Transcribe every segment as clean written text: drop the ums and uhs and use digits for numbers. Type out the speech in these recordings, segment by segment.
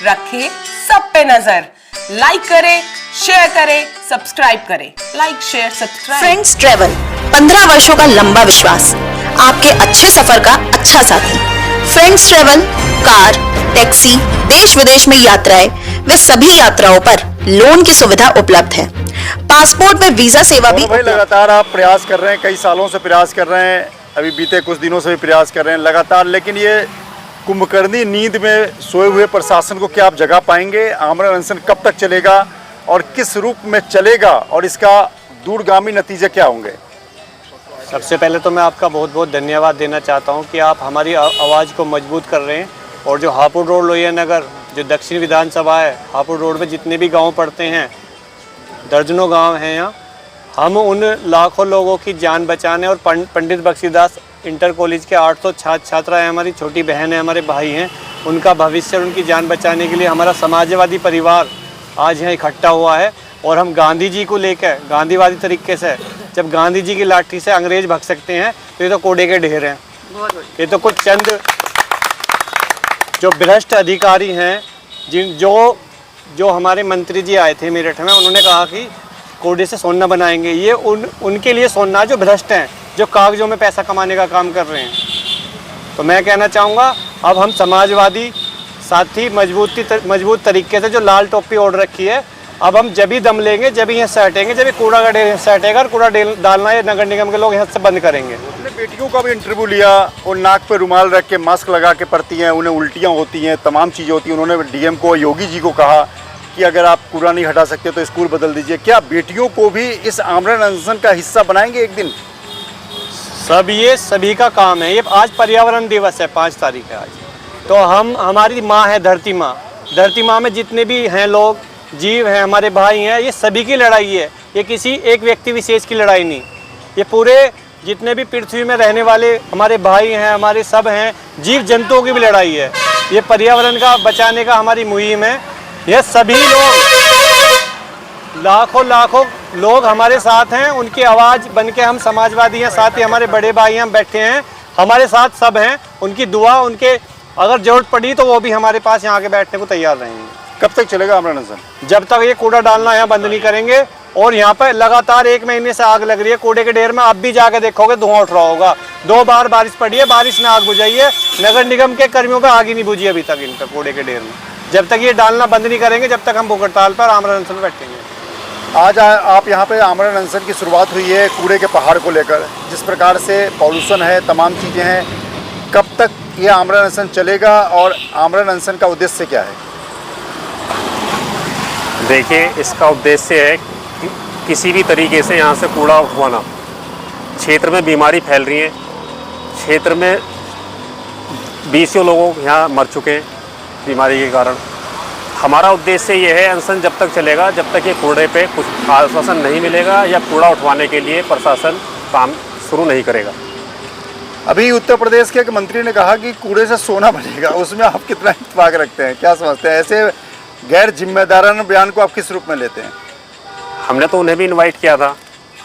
रखें सब पे नजर। लाइक करें, शेयर करें, सब्सक्राइब करें। Like, share, subscribe. Friends travel 15 वर्षों का लंबा विश्वास, आपके अच्छे सफर का अच्छा साथी। फ्रेंड्स ट्रेवल कार, टैक्सी, देश विदेश में यात्राएं वे सभी यात्राओं पर लोन की सुविधा उपलब्ध है। पासपोर्ट में वीजा सेवा भी भाई लगातार आप प्रयास कर रहे हैं, कई सालों से प्रयास कर रहे हैं, अभी बीते कुछ दिनों से भी प्रयास कर रहे हैं लगातार, लेकिन ये कुंभकर्णी नींद में सोए हुए प्रशासन को क्या आप जगा पाएंगे? आमरण अनशन कब तक चलेगा और किस रूप में चलेगा और इसका दूरगामी नतीजे क्या होंगे? सबसे पहले तो मैं आपका बहुत बहुत धन्यवाद देना चाहता हूं कि आप हमारी आवाज़ को मजबूत कर रहे हैं। और जो हापुड़ रोड लोहिया नगर जो दक्षिण विधानसभा है, हापुड़ रोड में जितने भी गांव पड़ते हैं, दर्जनों गांव हैं यहाँ, हम उन लाखों लोगों की जान बचाने और पंडित बख्शीदास इंटर कॉलेज के 800 छात्राएँ हमारी छोटी बहन है, हमारे भाई हैं, उनका भविष्य और उनकी जान बचाने के लिए हमारा समाजवादी परिवार आज यहाँ इकट्ठा हुआ है। और हम गांधी जी को लेकर गांधीवादी तरीके से, जब गांधी जी की लाठी से अंग्रेज भाग सकते हैं तो ये तो कोड़े के ढेर हैं। ये तो कुछ चंद जो भ्रष्ट अधिकारी हैं जो हमारे मंत्री जी आए थे मेरठ में, उन्होंने कहा कि कोड़े से सोना बनाएंगे। ये उनके लिए सोना जो भ्रष्ट हैं, जो कागजों में पैसा कमाने का काम कर रहे हैं। तो मैं कहना चाहूँगा अब हम समाजवादी साथी मजबूत तरीके से जो लाल टोपी ओढ़ रखी है, अब हम जब ही दम लेंगे, जब ही यहाँ से हटेंगे, जब ही कूड़ा का ढेर से हटेगा और कूड़ा डालना ये नगर निगम के लोग यहाँ से बंद करेंगे। अपने बेटियों का भी इंटरव्यू लिया, वो नाक पे रुमाल रख के मास्क लगा के पढ़ती हैं, उन्हें उल्टियाँ होती हैं, तमाम चीज़ें होती हैं। उन्होंने डीएम को, योगी जी को कहा कि अगर आप कूड़ा नहीं हटा सकते तो स्कूल बदल दीजिए। क्या बेटियों को भी इस आमरण अनशन का हिस्सा बनाएंगे एक दिन? सब ये सभी का काम है। ये आज पर्यावरण दिवस है, 5 तारीख है आज। तो हमारी माँ है धरती माँ। धरती माँ में जितने भी हैं लोग, जीव हैं, हमारे भाई हैं, ये सभी की लड़ाई है। ये किसी एक व्यक्ति विशेष की लड़ाई नहीं, ये पूरे जितने भी पृथ्वी में रहने वाले हमारे भाई हैं, हमारे सब हैं, जीव जंतुओं की भी लड़ाई है। ये पर्यावरण का बचाने का हमारी मुहिम है। ये सभी लोग, लाखों लोग हमारे साथ हैं, उनकी आवाज़ बन के हम समाजवादी हैं। साथ ही हमारे बड़े भाई हम बैठे हैं, हमारे साथ सब हैं। उनकी दुआ, उनके अगर जरूरत पड़ी तो वो भी हमारे पास यहाँ के बैठने को तैयार रहेंगे। कब तक चलेगा आमरण अनशन? जब तक ये कूड़ा डालना यहाँ बंद नहीं करेंगे। और यहाँ पर लगातार 1 महीने से आग लग रही है कूड़े के ढेर में। अब भी जाके देखोगे धुआं उठ रहा होगा। 2 बार बारिश पड़ी है, बारिश ने आग बुझाई है। नगर निगम के कर्मियों पर आग ही नहीं बुझी अभी तक इन पर कूड़े के ढेर में। जब तक ये डालना बंद नहीं करेंगे, जब तक हम भूख हड़ताल पर आमरण अनशन में बैठेंगे। आज आप यहाँ पे आमरण अनशन की शुरुआत हुई है कूड़े के पहाड़ को लेकर। जिस प्रकार से पॉल्यूशन है, तमाम चीज़ें हैं, कब तक ये आमरण अनशन चलेगा और आमरण अनशन का उद्देश्य क्या है? देखिए, इसका उद्देश्य है कि किसी भी तरीके से यहाँ से कूड़ा उठवाना। क्षेत्र में बीमारी फैल रही है, क्षेत्र में 20 लोग यहाँ मर चुके हैं बीमारी के कारण। हमारा उद्देश्य ये है, अनशन जब तक चलेगा जब तक ये कूड़े पे कुछ आश्वासन नहीं मिलेगा या कूड़ा उठवाने के लिए प्रशासन काम शुरू नहीं करेगा। अभी उत्तर प्रदेश के एक मंत्री ने कहा कि कूड़े से सोना बनेगा, उसमें आप कितना इत्तेफाक रखते हैं? क्या समझते हैं? ऐसे गैर जिम्मेदाराना बयान को आप किस रूप में लेते हैं? हमने तो उन्हें भी इनवाइट किया था,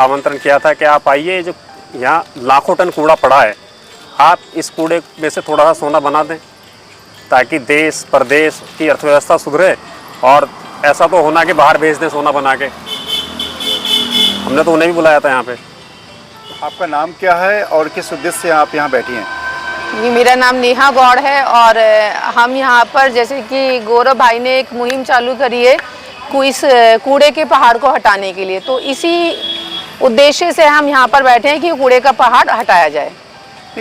आमंत्रण किया था कि आप आइए, जो यहाँ लाखों टन कूड़ा पड़ा है, आप इस कूड़े में से थोड़ा सा सोना बना दें ताकि देश प्रदेश की अर्थव्यवस्था सुधरे। और ऐसा तो होना कि बाहर भेज दें सोना बना के। हमने तो उन्हें भी बुलाया था यहाँ पे। आपका नाम क्या है और किस उद्देश्य से आप यहाँ बैठी हैं? जी, मेरा नाम नेहा गौड़ है और हम यहाँ पर, जैसे कि गौरव भाई ने एक मुहिम चालू करी है इस कूड़े के पहाड़ को हटाने के लिए, तो इसी उद्देश्य से हम यहाँ पर बैठे हैं कि कूड़े का पहाड़ हटाया जाए।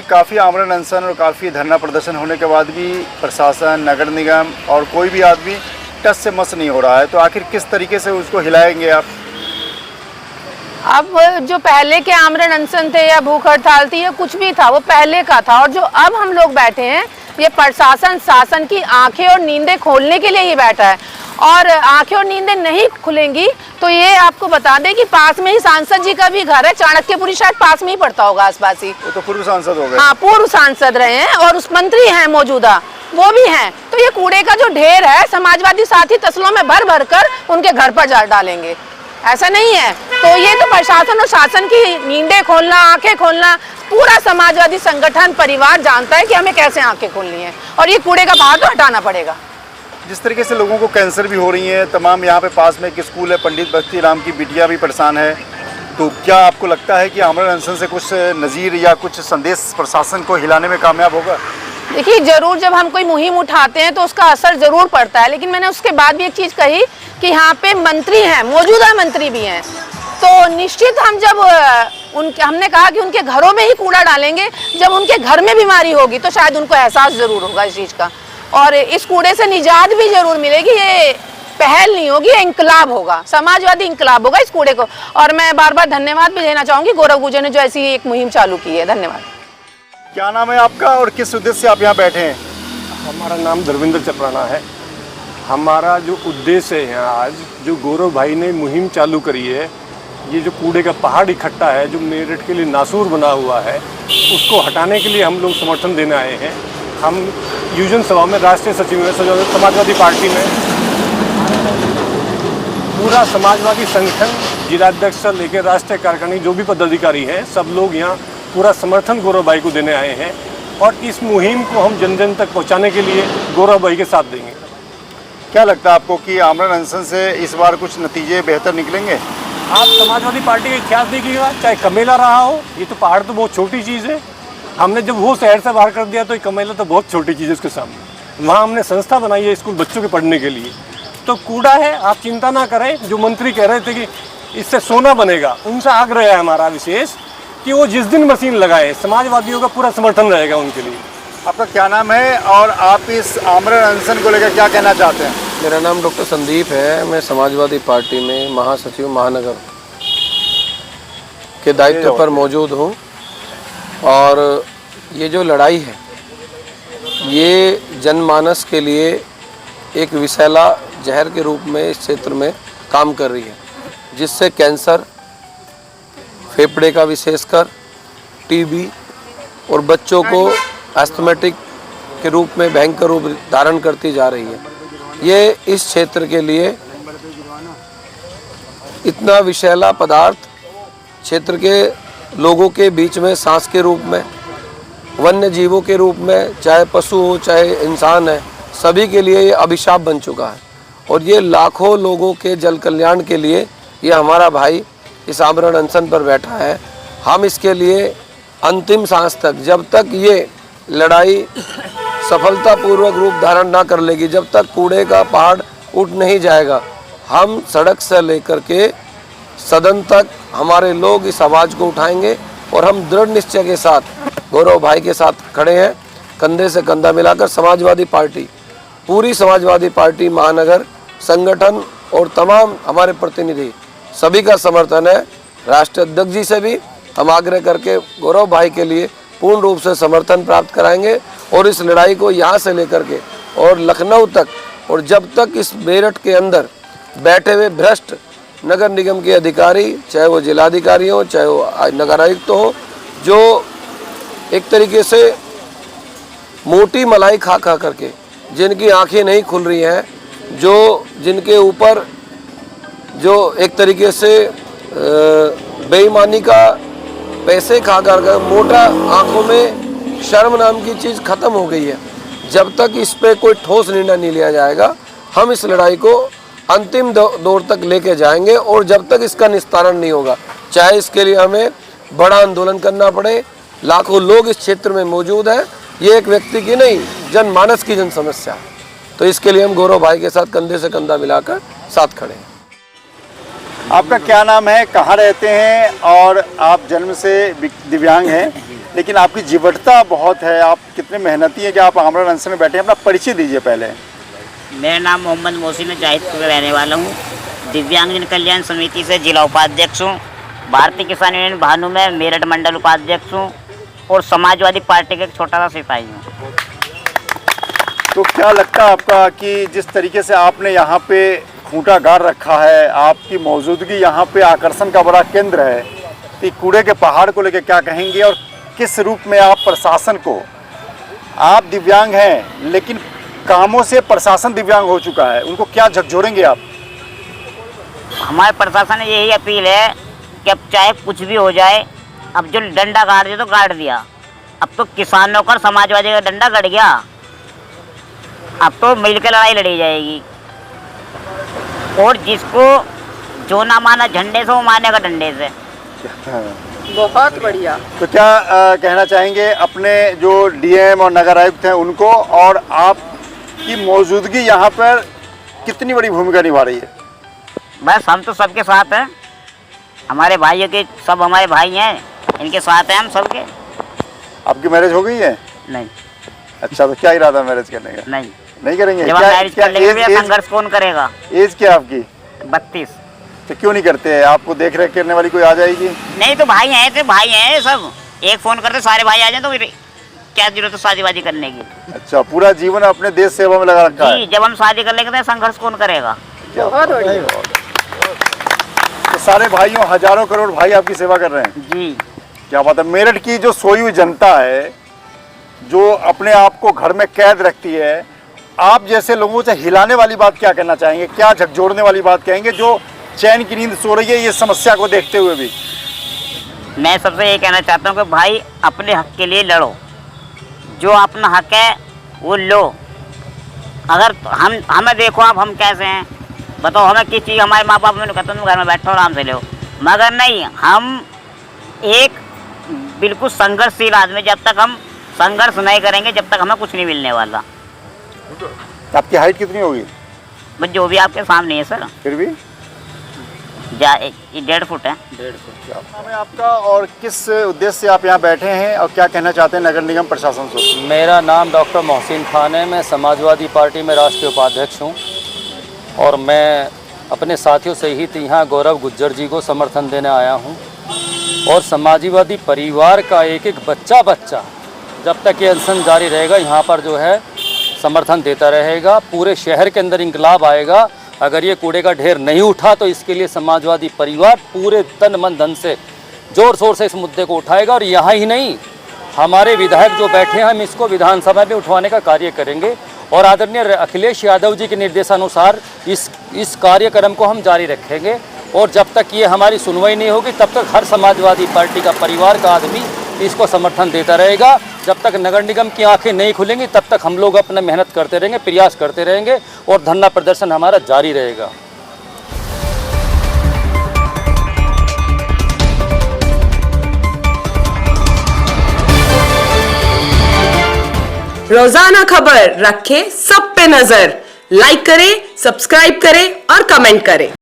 काफ़ी आमरण अनशन और काफ़ी धरना प्रदर्शन होने के बाद भी प्रशासन, नगर निगम और कोई भी आदमी टस से मस नहीं हो रहा है, तो आखिर किस तरीके से उसको हिलाएंगे आप? अब जो पहले के आमरण अनशन थे या भूख हड़ताल थी या कुछ भी था, वो पहले का था। और जो अब हम लोग बैठे हैं, ये प्रशासन शासन की आंखें और नींदें खोलने के लिए ही बैठा है। और आंखें और नींदें नहीं खुलेंगी तो ये आपको बता दें कि पास में ही सांसद जी का भी घर है, चाणक्यपुरी शायद पास में ही पड़ता होगा आसपास ही। वो तो पूर्व सांसद हो गए। हाँ, पूर्व सांसद रहे हैं और उस मंत्री हैं मौजूदा, वो भी हैं। तो ये कूड़े का जो ढेर है, समाजवादी साथी तसलों में भर भर कर उनके घर पर डालेंगे, ऐसा नहीं है। तो ये तो प्रशासन और शासन की नींदें खोलना, आंखें खोलना, पूरा समाजवादी संगठन परिवार जानता है कि हमें कैसे आंखें खोलनी है और ये कूड़े का पहाड़ तो हटाना पड़ेगा। जिस तरीके से लोगों को कैंसर भी हो रही है, तमाम यहाँ पे पास में एक स्कूल है, पंडित बख्ती राम की बिटिया भी परेशान है, तो क्या आपको लगता है कि आमरण अनशन से कुछ नज़ीर या कुछ संदेश प्रशासन को हिलाने में कामयाब होगा? देखिए, जरूर जब हम कोई मुहिम उठाते हैं तो उसका असर जरूर पड़ता है, लेकिन मैंने उसके बाद भी एक चीज़ कही कि यहाँ पे मंत्री हैं, मौजूदा मंत्री भी हैं, तो निश्चित हम जब हमने कहा कि उनके घरों में ही कूड़ा डालेंगे, जब उनके घर में बीमारी होगी तो शायद उनको एहसास जरूर होगा इस चीज़ का, और इस कूड़े से निजात भी जरूर मिलेगी। ये पहल नहीं होगी, ये इंकलाब होगा, समाजवादी इंकलाब होगा इस कूड़े को। और मैं बार बार धन्यवाद भी देना चाहूँगी गौरव गुर्जर ने जो ऐसी एक मुहिम चालू की है। धन्यवाद। क्या नाम है आपका और किस उद्देश्य से आप यहाँ बैठे हैं? हमारा नाम धर्मेंद्र चपराना है। हमारा जो उद्देश्य है यहाँ आज, जो गौरव भाई ने मुहिम चालू करी है, ये जो कूड़े का पहाड़ इकट्ठा है जो मेरठ के लिए नासूर बना हुआ है, उसको हटाने के लिए हम लोग समर्थन देने आए हैं। हम युजन सभा में राष्ट्रीय सचिव में समाजवादी पार्टी में पूरा समाजवादी संगठन जिलाध्यक्ष से लेकर राष्ट्रीय कार्यकारिणी जो भी पदाधिकारी हैं, सब लोग यहाँ पूरा समर्थन गौरव भाई को देने आए हैं, और इस मुहिम को हम जन जन तक पहुँचाने के लिए गौरव भाई के साथ देंगे। क्या लगता है आपको कि आमरण अनशन से इस बार कुछ नतीजे बेहतर निकलेंगे? आप समाजवादी पार्टी का इतिहास देखिएगा, चाहे कमेला रहा हो, ये तो पहाड़ तो बहुत छोटी चीज़ है, हमने जब वो शहर से बाहर कर दिया तो ये कमेला तो बहुत छोटी चीज़ है उसके सामने। वहाँ हमने संस्था बनाई है स्कूल बच्चों के पढ़ने के लिए, तो कूड़ा है, आप चिंता ना करें। जो मंत्री कह रहे थे कि इससे सोना बनेगा, उनसे आग्रह है हमारा विशेष कि वो जिस दिन मशीन लगाए, समाजवादियों का पूरा समर्थन रहेगा उनके लिए। आपका क्या नाम है और आप इस आमरण अनशन को लेकर क्या कहना चाहते हैं? मेरा नाम डॉक्टर संदीप है। मैं समाजवादी पार्टी में महासचिव महानगर के दायित्व पर मौजूद हूँ, और ये जो लड़ाई है ये जनमानस के लिए एक विषैला जहर के रूप में इस क्षेत्र में काम कर रही है, जिससे कैंसर, फेफड़े का विशेषकर टीबी और बच्चों को एस्थमेटिक के रूप में भयंकर रूप धारण करती जा रही है। ये इस क्षेत्र के लिए इतना विषैला पदार्थ क्षेत्र के लोगों के बीच में सांस के रूप में, वन्य जीवों के रूप में, चाहे पशु हो चाहे इंसान है, सभी के लिए ये अभिशाप बन चुका है। और ये लाखों लोगों के जल कल्याण के लिए ये हमारा भाई इस आमरण अनशन पर बैठा है। हम इसके लिए अंतिम सांस तक, जब तक ये लड़ाई सफलतापूर्वक रूप धारण ना कर लेगी, जब तक कूड़े का पहाड़ उठ नहीं जाएगा, हम सड़क से लेकर के सदन तक हमारे लोग इस आवाज़ को उठाएंगे। और हम दृढ़ निश्चय के साथ गौरव भाई के साथ खड़े हैं, कंधे से कंधा मिलाकर। समाजवादी पार्टी, पूरी समाजवादी पार्टी महानगर संगठन और तमाम हमारे प्रतिनिधि सभी का समर्थन है। राष्ट्रीय अध्यक्ष जी से भी हम आग्रह करके गौरव भाई के लिए पूर्ण रूप से समर्थन प्राप्त कराएंगे, और इस लड़ाई को यहाँ से लेकर के और लखनऊ तक, और जब तक इस मेरठ के अंदर बैठे हुए भ्रष्ट नगर निगम के अधिकारी, चाहे वो जिलाधिकारी हो चाहे वो नगर आयुक्त हो, जो एक तरीके से मोटी मलाई खा खा करके जिनकी आंखें नहीं खुल रही हैं, जो जिनके ऊपर जो एक तरीके से बेईमानी का पैसे खा कर मोटा, आंखों में शर्म नाम की चीज़ खत्म हो गई है। जब तक इस पे कोई ठोस निर्णय नहीं लिया जाएगा, हम इस लड़ाई को अंतिम दौर तक लेके जाएंगे, और जब तक इसका निस्तारण नहीं होगा, चाहे इसके लिए हमें बड़ा आंदोलन करना पड़े। लाखों लोग इस क्षेत्र में मौजूद हैं, ये एक व्यक्ति की नहीं, जनमानस की जन समस्या है। तो इसके लिए हम गौरव भाई के साथ कंधे से कंधा मिलाकर साथ खड़े हैं। आपका क्या नाम है, कहाँ रहते हैं, और आप जन्म से दिव्यांग हैं, लेकिन आपकी जीवटता बहुत है, आप कितने मेहनती हैं कि आप आमरण अनशन में बैठे हैं? अपना परिचय दीजिए पहले। मेरा नाम मोहम्मद मोहसिन है, जाहिदपुर का रहने वाला हूँ। दिव्यांगजन कल्याण समिति से जिला उपाध्यक्ष हूँ। भारतीय किसान यूनियन भानु में मेरठ मंडल उपाध्यक्ष हूँ, और समाजवादी पार्टी का एक छोटा सा सिपाही हूँ। तो क्या लगता है आपका कि जिस तरीके से आपने यहाँ पे खूंटा गाड़ रखा है, आपकी मौजूदगी यहाँ पे आकर्षण का बड़ा केंद्र है, तो कूड़े के पहाड़ को लेकर क्या कहेंगे, और किस रूप में आप प्रशासन को, आप दिव्यांग हैं लेकिन कामों से प्रशासन दिव्यांग हो चुका है, उनको क्या झकझोरेंगे आप? हमारे प्रशासन ने यही अपील है कि अब चाहे कुछ भी हो जाए, अब जो डंडा गाड़ दिया तो गाड़ दिया, अब तो किसानों का समाजवादी का डंडा गड़ गया। अब तो मिलकर लड़ाई लड़ी जाएगी, और जिसको जो ना माना झंडे से वो मानेगा डंडे से। बहुत बढ़िया। तो क्या कहना चाहेंगे अपने जो डीएम और नगर आयुक्त हैं उनको, और आपकी मौजूदगी यहाँ पर कितनी बड़ी भूमिका निभा रही है? बस हम तो सबके साथ हैं, हमारे भाइयों के, सब हमारे भाई हैं, इनके साथ हैं हम सबके। आपकी मैरिज हो गई है? नहीं। अच्छा, तो क्या इरादा मैरिज करने का? नहीं करेंगे? जब मैरिज कर लेंगे संघर्ष कौन करेगा? एज क्या आपकी? 32। तो क्यों नहीं करते? आपको देख रेख करने वाली कोई आ जाएगी? नहीं तो भाई हैं, तो भाई हैं सब, एक फोन करते सारे भाई आ जाए, तो फिर क्या जरूरत है शादीबाजी करने की? अच्छा, पूरा जीवन अपने देश सेवा में लगा रखा है। जी, जब हम शादी कर लेंगे तो संघर्ष कौन करेगा? बहुत बढ़िया। तो सारे भाइयों, हजारों करोड़ भाई आपकी सेवा कर रहे हैं। जी, क्या बात है। मेरठ की जो सोई हुई जनता है, जो अपने आप को घर में कैद रखती है, आप जैसे लोगों से हिलाने वाली बात क्या कहना चाहेंगे? क्या झकझोरने वाली बात कहेंगे, जो चैन की नींद सो रही है ये समस्या को देखते हुए भी? मैं सबसे ये कहना चाहता हूँ कि भाई अपने हक के लिए लड़ो, जो अपना हक है वो लो। अगर हमें देखो आप, हम कैसे हैं बताओ, हमें किस चीज़, हमारे माँ बाप मैंने कहता तुम घर में बैठो आराम से लो, मगर नहीं, हम एक बिल्कुल संघर्षशील आदमी, जब तक हम संघर्ष नहीं करेंगे जब तक हमें कुछ नहीं मिलने वाला। आपकी हाइट कितनी होगी? बस जो भी आपके सामने है सर, फिर भी 1.5 फुट है। 1.5 फुट। क्या नाम है आपका और किस उद्देश्य से आप यहाँ बैठे हैं, और क्या कहना चाहते हैं नगर निगम प्रशासन से? मेरा नाम डॉक्टर मोहसिन खान है, मैं समाजवादी पार्टी में राष्ट्रीय उपाध्यक्ष हूँ, और मैं अपने साथियों सहित यहाँ गौरव गुज्जर जी को समर्थन देने आया हूँ। और समाजवादी परिवार का एक एक बच्चा जब तक ये अनशन जारी रहेगा यहाँ पर जो है समर्थन देता रहेगा। पूरे शहर के अंदर इंकलाब आएगा। अगर ये कूड़े का ढेर नहीं उठा तो इसके लिए समाजवादी परिवार पूरे तन मन धन से जोर शोर से इस मुद्दे को उठाएगा। और यहाँ ही नहीं, हमारे विधायक जो बैठे हैं, हम इसको विधानसभा में उठवाने का कार्य करेंगे, और आदरणीय अखिलेश यादव जी के निर्देशानुसार इस कार्यक्रम को हम जारी रखेंगे। और जब तक ये हमारी सुनवाई नहीं होगी तब तक हर समाजवादी पार्टी का परिवार का आदमी इसको समर्थन देता रहेगा। जब तक नगर निगम की आंखें नहीं खुलेंगी तब तक हम लोग अपना मेहनत करते रहेंगे, प्रयास करते रहेंगे, और धरना प्रदर्शन हमारा जारी रहेगा। रोजाना खबर रखे सब पे नजर, लाइक करें, सब्सक्राइब करें और कमेंट करें।